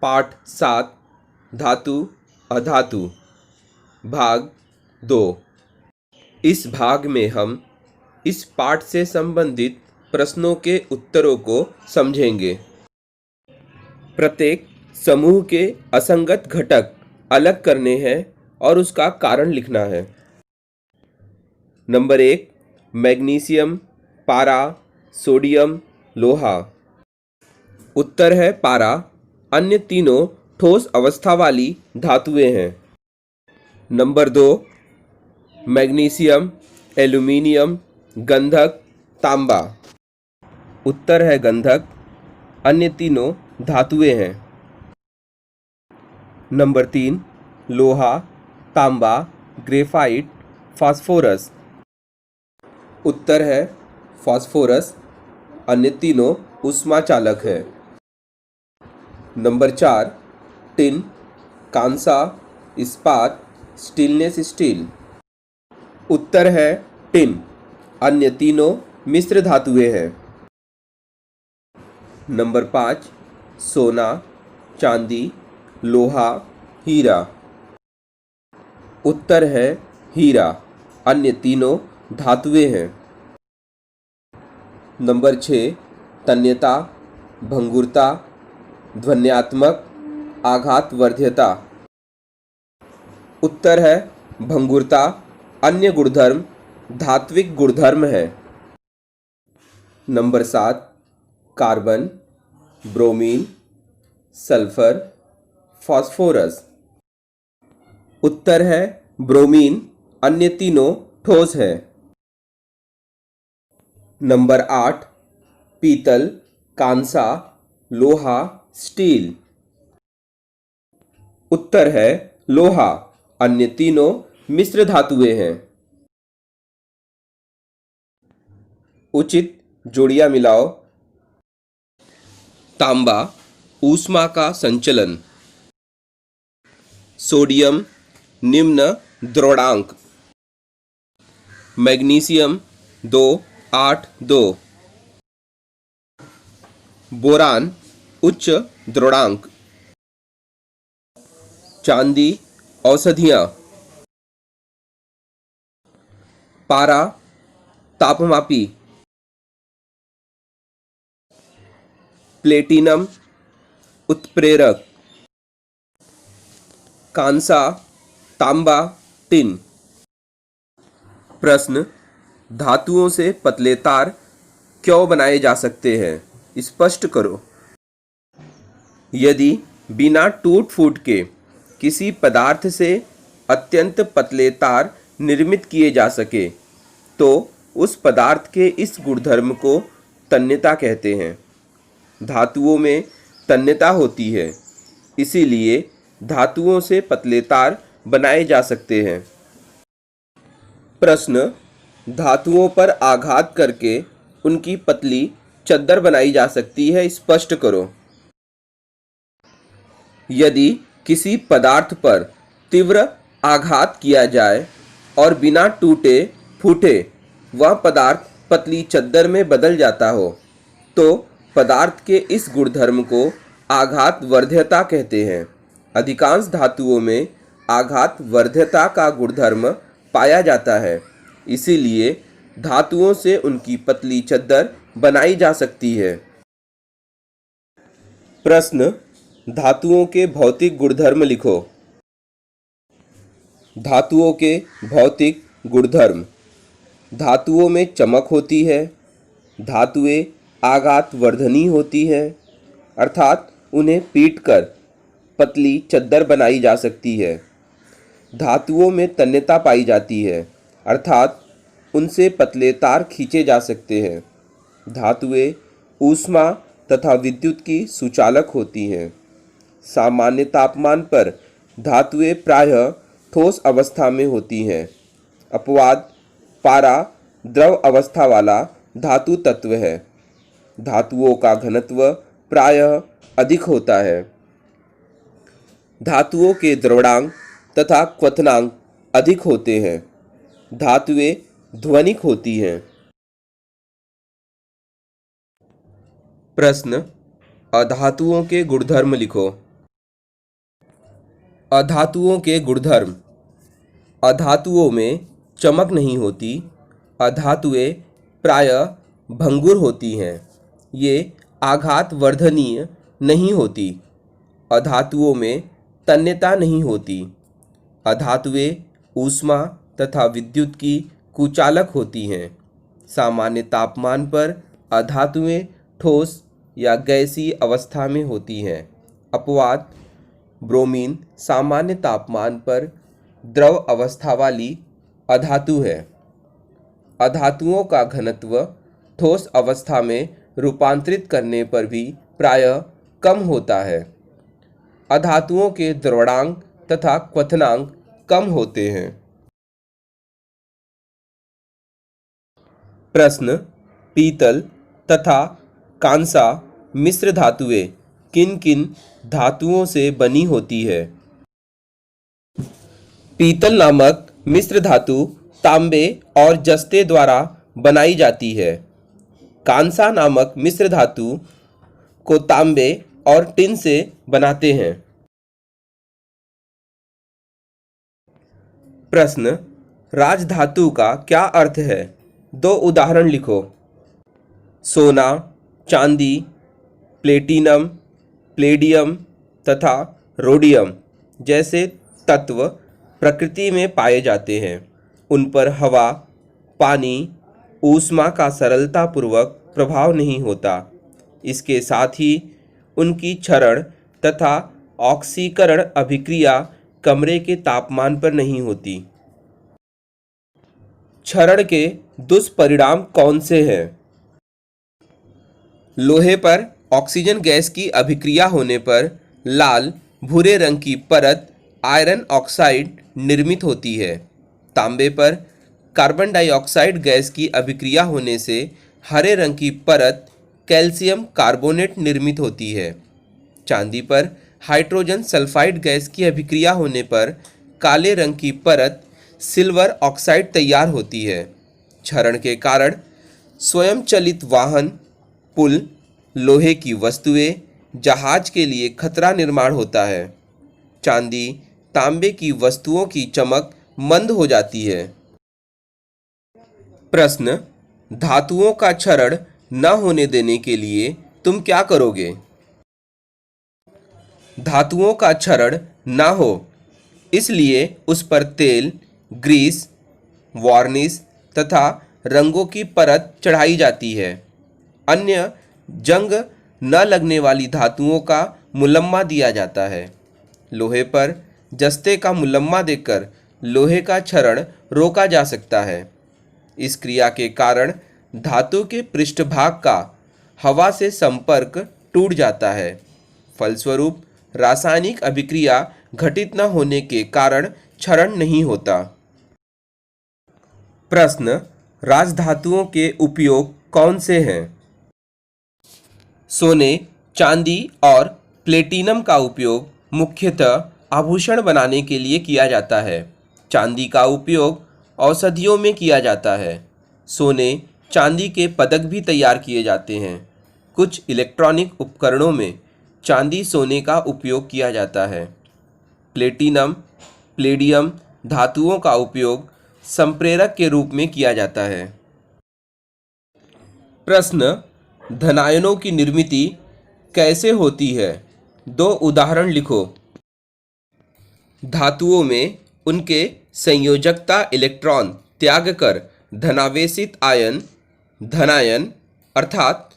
पाठ 7 धातु अधातु भाग 2। इस भाग में हम इस पाठ से संबंधित प्रश्नों के उत्तरों को समझेंगे। प्रत्येक समूह के असंगत घटक अलग करने हैं और उसका कारण लिखना है। नंबर 1, मैग्नीशियम, पारा, सोडियम, लोहा। उत्तर है पारा। अन्य तीनों ठोस अवस्था वाली धातुएं हैं। नंबर 2, मैग्नीशियम, एल्यूमीनियम, गंधक, तांबा। उत्तर है गंधक। अन्य तीनों धातुएं हैं। नंबर 3, लोहा, तांबा, ग्रेफाइट, फास्फोरस। उत्तर है फास्फोरस। अन्य तीनों ऊष्मा चालक है। नंबर 4, टिन, कांसा, इस्पात, स्टेनलेस स्टील। उत्तर है टिन। अन्य तीनों मिश्र धातुएं हैं। नंबर 5, सोना, चांदी, लोहा, हीरा। उत्तर है हीरा। अन्य तीनों धातुएं हैं। नंबर 6, तन्यता, भंगुरता, ध्वन्यात्मक, आघातवर्ध्यता। उत्तर है भंगुरता। अन्य गुणधर्म धात्विक गुणधर्म है। Number 7, carbon, bromine, sulphur, phosphorus. उत्तर है ब्रोमीन। अन्य तीनों ठोस है। नंबर 8, पीतल, कांसा, लोहा, स्टील। उत्तर है लोहा। अन्य तीनों मिश्र धातुएं हैं। उचित जोड़ियां मिलाओ। तांबा, ऊष्मा का संचलन। सोडियम, निम्न द्रवणांक। मैग्नीशियम 282। बोरान, उच्च द्रवणांक। चांदी, औषधियां। पारा, तापमापी। प्लेटिनम, उत्प्रेरक। कांसा, तांबा, टिन। प्रश्न, धातुओं से पतले तार क्यों बनाए जा सकते हैं? स्पष्ट करो। यदि बिना टूट फूट के किसी पदार्थ से अत्यंत पतले तार निर्मित किए जा सके तो उस पदार्थ के इस गुणधर्म को तन्यता कहते हैं। धातुओं में तन्यता होती है, इसीलिए धातुओं से पतले तार बनाए जा सकते हैं। प्रश्न, धातुओं पर आघात करके उनकी पतली चद्दर बनाई जा सकती है। स्पष्ट करो। यदि किसी पदार्थ पर तीव्र आघात किया जाए और बिना टूटे फूटे वह पदार्थ पतली चद्दर में बदल जाता हो तो पदार्थ के इस गुणधर्म को आघातवर्ध्यता कहते हैं। अधिकांश धातुओं में आघातवर्ध्यता का गुणधर्म पाया जाता है, इसीलिए धातुओं से उनकी पतली चद्दर बनाई जा सकती है। प्रश्न, धातुओं के भौतिक गुणधर्म लिखो। धातुओं के भौतिक गुणधर्म। धातुओं में चमक होती है। धातुएं आघातवर्धनी होती है, अर्थात उन्हें पीटकर पतली चद्दर बनाई जा सकती है। धातुओं में तन्यता पाई जाती है, अर्थात उनसे पतले तार खींचे जा सकते हैं। धातुएं ऊष्मा तथा विद्युत की सुचालक होती हैं। सामान्य तापमान पर धातुएं प्रायः ठोस अवस्था में होती हैं। अपवाद, पारा द्रव अवस्था वाला धातु तत्व है। धातुओं का घनत्व प्रायः अधिक होता है। धातुओं के द्रवणांक तथा क्वथनांक अधिक होते हैं। धातुएं ध्वनिक होती हैं। प्रश्न, अधातुओं के गुणधर्म लिखो। अधातुओं के गुणधर्म। अधातुओं में चमक नहीं होती। अधातुएं प्रायः भंगुर होती हैं। ये आघात वर्धनीय नहीं होती। अधातुओं में तन्यता नहीं होती। अधातुएं ऊष्मा तथा विद्युत की कुचालक होती हैं। सामान्य तापमान पर अधातुएं ठोस या गैसीय अवस्था में होती हैं। अपवाद: ब्रोमीन सामान्य तापमान पर द्रव अवस्था वाली अधातु है। अधातुओं का घनत्व ठोस अवस्था में रूपांतरित करने पर भी प्रायः कम होता है। अधातुओं के द्रवणांक तथा क्वथनांक कम होते हैं। प्रश्न: पीतल तथा कांसा मिश्र धातुएं किन किन धातुओं से बनी होती है? पीतल नामक मिश्र धातु तांबे और जस्ते द्वारा बनाई जाती है। कांसा नामक मिश्र धातु को तांबे और टिन से बनाते हैं। प्रश्न: राजधातु का क्या अर्थ है? 2 उदाहरण लिखो। सोना, चांदी, प्लेटिनम, प्लेडियम तथा रोडियम जैसे तत्व प्रकृति में पाए जाते हैं। उन पर हवा, पानी, ऊष्मा का सरलतापूर्वक प्रभाव नहीं होता। इसके साथ ही उनकी क्षरण तथा ऑक्सीकरण अभिक्रिया कमरे के तापमान पर नहीं होती। क्षरण के दुष्परिणाम कौन से हैं? लोहे पर ऑक्सीजन गैस की अभिक्रिया होने पर लाल भूरे रंग की परत आयरन ऑक्साइड निर्मित होती है। तांबे पर कार्बन डाइऑक्साइड गैस की अभिक्रिया होने से हरे रंग की परत कैल्शियम कार्बोनेट निर्मित होती है। चांदी पर हाइड्रोजन सल्फाइड गैस की अभिक्रिया होने पर काले रंग की परत सिल्वर ऑक्साइड तैयार होती है। क्षरण के कारण स्वयं चलित वाहन, पुल, लोहे की वस्तुएं, जहाज के लिए खतरा निर्माण होता है। चांदी, तांबे की वस्तुओं की चमक मंद हो जाती है। प्रश्न: धातुओं का क्षरण न होने देने के लिए तुम क्या करोगे? धातुओं का क्षरण न हो इसलिए उस पर तेल, ग्रीस, वार्निश तथा रंगों की परत चढ़ाई जाती है। अन्य जंग न लगने वाली धातुओं का मुलम्मा दिया जाता है। लोहे पर जस्ते का मुलम्मा देकर लोहे का क्षरण रोका जा सकता है। इस क्रिया के कारण धातु के पृष्ठभाग का हवा से संपर्क टूट जाता है। फलस्वरूप रासायनिक अभिक्रिया घटित न होने के कारण क्षरण नहीं होता। प्रश्न: राजधातुओं के उपयोग कौन से हैं? सोने, चांदी और प्लेटिनम का उपयोग मुख्यतः आभूषण बनाने के लिए किया जाता है। चांदी का उपयोग औषधियों में किया जाता है। सोने, चांदी के पदक भी तैयार किए जाते हैं। कुछ इलेक्ट्रॉनिक उपकरणों में चांदी सोने का उपयोग किया जाता है। प्लेटिनम, प्लेडियम धातुओं का उपयोग संप्रेरक के रूप में किया जाता है। प्रश्न: धनायनों की निर्मिति कैसे होती है? 2 उदाहरण लिखो। धातुओं में उनके संयोजकता इलेक्ट्रॉन त्याग कर धनावेशित आयन, धनायन अर्थात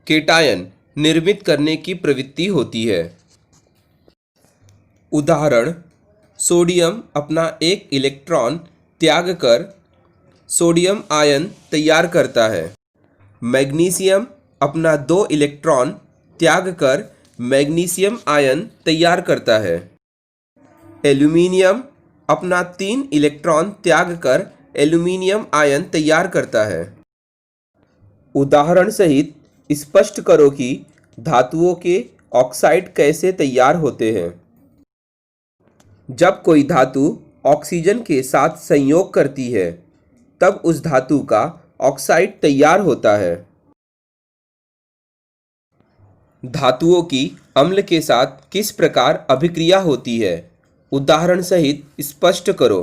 केटायन निर्मित करने की प्रवृत्ति होती है। उदाहरण: सोडियम अपना एक इलेक्ट्रॉन त्याग कर सोडियम आयन तैयार करता है। मैग्नीशियम अपना 2 इलेक्ट्रॉन त्याग कर मैग्नीशियम आयन तैयार करता है। एल्यूमीनियम अपना 3 इलेक्ट्रॉन त्याग कर एल्यूमीनियम आयन तैयार करता है। उदाहरण सहित स्पष्ट करो कि धातुओं के ऑक्साइड कैसे तैयार होते हैं। जब कोई धातु ऑक्सीजन के साथ संयोग करती है तब उस धातु का ऑक्साइड तैयार होता है। धातुओं की अम्ल के साथ किस प्रकार अभिक्रिया होती है? उदाहरण सहित स्पष्ट करो।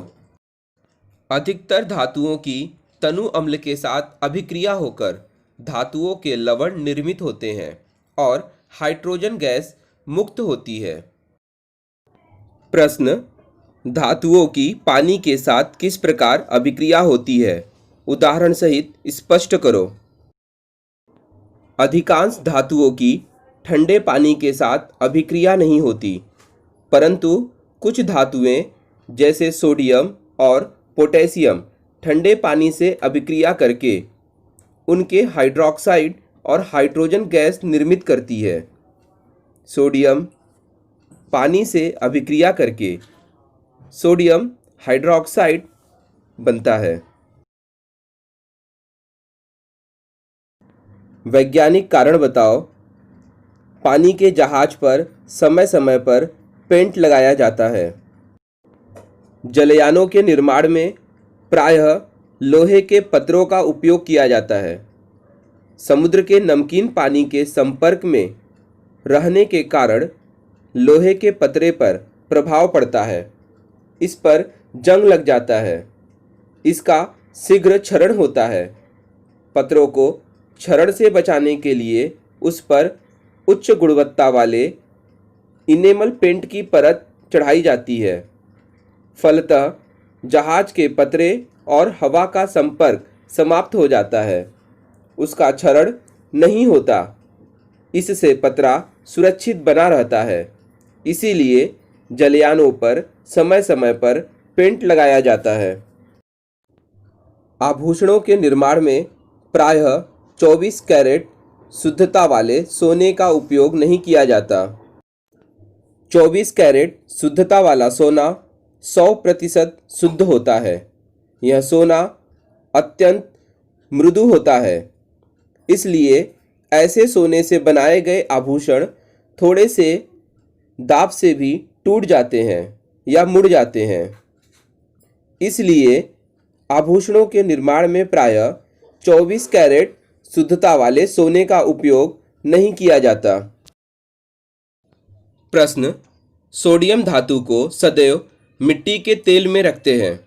अधिकतर धातुओं की तनु अम्ल के साथ अभिक्रिया होकर धातुओं के लवण निर्मित होते हैं और हाइड्रोजन गैस मुक्त होती है। प्रश्न, धातुओं की पानी के साथ किस प्रकार अभिक्रिया होती है? उदाहरण सहित स्पष्ट करो। अधिकांश धातुओं की ठंडे पानी के साथ अभिक्रिया नहीं होती, परंतु कुछ धातुएं जैसे सोडियम और पोटेशियम ठंडे पानी से अभिक्रिया करके उनके हाइड्रोक्साइड और हाइड्रोजन गैस निर्मित करती है। सोडियम पानी से अभिक्रिया करके सोडियम हाइड्रोक्साइड बनता है। वैज्ञानिक कारण बताओ। पानी के जहाज पर समय समय पर पेंट लगाया जाता है। जलयानों के निर्माण में प्रायः लोहे के पत्रों का उपयोग किया जाता है। समुद्र के नमकीन पानी के संपर्क में रहने के कारण लोहे के पतरे पर प्रभाव पड़ता है, इस पर जंग लग जाता है, इसका शीघ्र क्षरण होता है। पत्रों को क्षरण से बचाने के लिए उस पर उच्च गुणवत्ता वाले इनेमल पेंट की परत चढ़ाई जाती है। फलतः जहाज के पतरे और हवा का संपर्क समाप्त हो जाता है, उसका क्षरण नहीं होता। इससे पतरा सुरक्षित बना रहता है। इसीलिए जलयानों पर समय समय पर पेंट लगाया जाता है। आभूषणों के निर्माण में प्रायः 24 कैरेट शुद्धता वाले सोने का उपयोग नहीं किया जाता। 24 कैरेट शुद्धता वाला सोना 100% शुद्ध होता है। यह सोना अत्यंत मृदु होता है, इसलिए ऐसे सोने से बनाए गए आभूषण थोड़े से दाब से भी टूट जाते हैं या मुड़ जाते हैं। इसलिए आभूषणों के निर्माण में प्रायः 24 कैरेट शुद्धता वाले सोने का उपयोग नहीं किया जाता। प्रश्न, सोडियम धातु को सदैव मिट्टी के तेल में रखते हैं।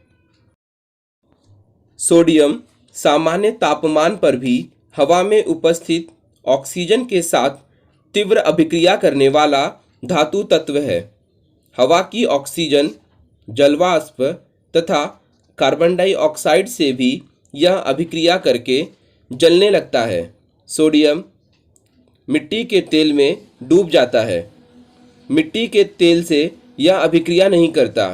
सोडियम सामान्य तापमान पर भी हवा में उपस्थित ऑक्सीजन के साथ तीव्र अभिक्रिया करने वाला धातु तत्व है। हवा की ऑक्सीजन, जलवाष्प तथा कार्बन डाइऑक्साइड से भी यह अभिक्रिया करके जलने लगता है। सोडियम मिट्टी के तेल में डूब जाता है। मिट्टी के तेल से यह अभिक्रिया नहीं करता,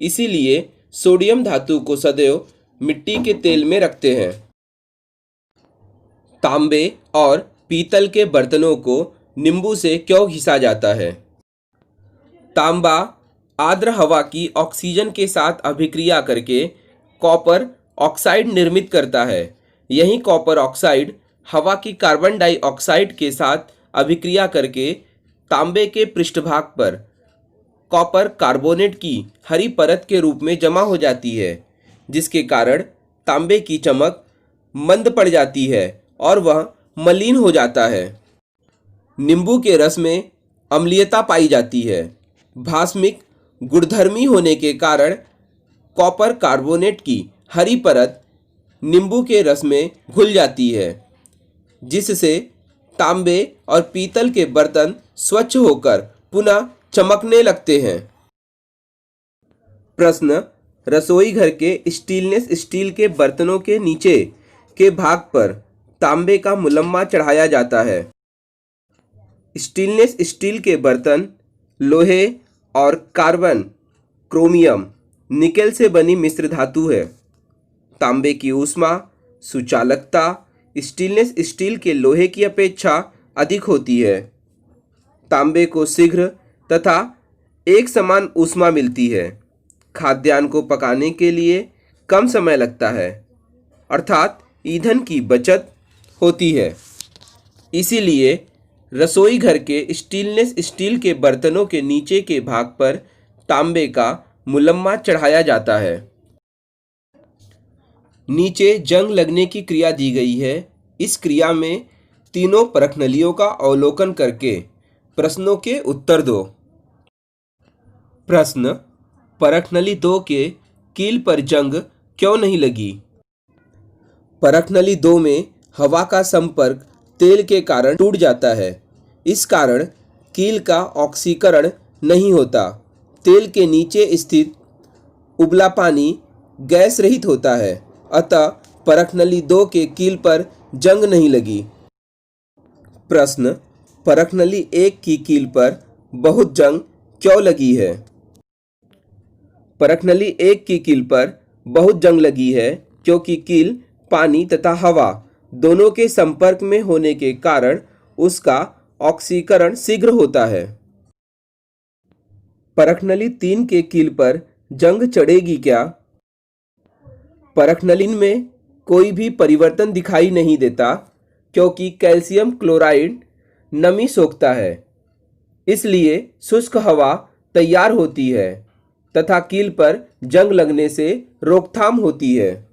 इसीलिए सोडियम धातु को सदैव मिट्टी के तेल में रखते हैं। तांबे और पीतल के बर्तनों को नींबू से क्यों घिसा जाता है? तांबा आर्द्र हवा की ऑक्सीजन के साथ अभिक्रिया करके कॉपर ऑक्साइड निर्मित करता है। यही कॉपर ऑक्साइड हवा की कार्बन डाइऑक्साइड के साथ अभिक्रिया करके तांबे के पृष्ठभाग पर कॉपर कार्बोनेट की हरी परत के रूप में जमा हो जाती है, जिसके कारण तांबे की चमक मंद पड़ जाती है और वह मलिन हो जाता है। नींबू के रस में अम्लीयता पाई जाती है। भास्मिक गुणधर्मी होने के कारण कॉपर कार्बोनेट की हरी परत नींबू के रस में घुल जाती है, जिससे तांबे और पीतल के बर्तन स्वच्छ होकर पुनः चमकने लगते हैं। प्रश्न, रसोई घर के स्टेनलेस स्टील के बर्तनों के नीचे के भाग पर तांबे का मुलम्मा चढ़ाया जाता है। स्टेनलेस स्टील के बर्तन लोहे और कार्बन, क्रोमियम, निकेल से बनी मिश्र धातु है। तांबे की ऊष्मा सुचालकता स्टेनलेस स्टील के लोहे की अपेक्षा अधिक होती है। तांबे को शीघ्र तथा एक समान ऊष्मा मिलती है। खाद्यान्न को पकाने के लिए कम समय लगता है, अर्थात ईंधन की बचत होती है। इसीलिए रसोई घर के स्टेनलेस स्टील के बर्तनों के नीचे के भाग पर तांबे का मुलम्मा चढ़ाया जाता है। नीचे जंग लगने की क्रिया दी गई है। इस क्रिया में तीनों प्रश्नावलियों का अवलोकन करके प्रश्नों के उत्तर दो। प्रश्न, परख नली 2 के कील पर जंग क्यों नहीं लगी? परख नली 2 में हवा का संपर्क तेल के कारण टूट जाता है। इस कारण कील का ऑक्सीकरण नहीं होता। तेल के नीचे स्थित उबला पानी गैस रहित होता है, अतः परख नली 2 के कील पर जंग नहीं लगी। प्रश्न, परख नली 1 की कील पर बहुत जंग क्यों लगी है? परख नली 1 की कील पर बहुत जंग लगी है क्योंकि कील पानी तथा हवा दोनों के संपर्क में होने के कारण उसका ऑक्सीकरण शीघ्र होता है। परख नली 3 के कील पर जंग चढ़ेगी क्या? परख नली में कोई भी परिवर्तन दिखाई नहीं देता क्योंकि कैल्शियम क्लोराइड नमी सोखता है, इसलिए शुष्क हवा तैयार होती है तथा कील पर जंग लगने से रोकथाम होती है।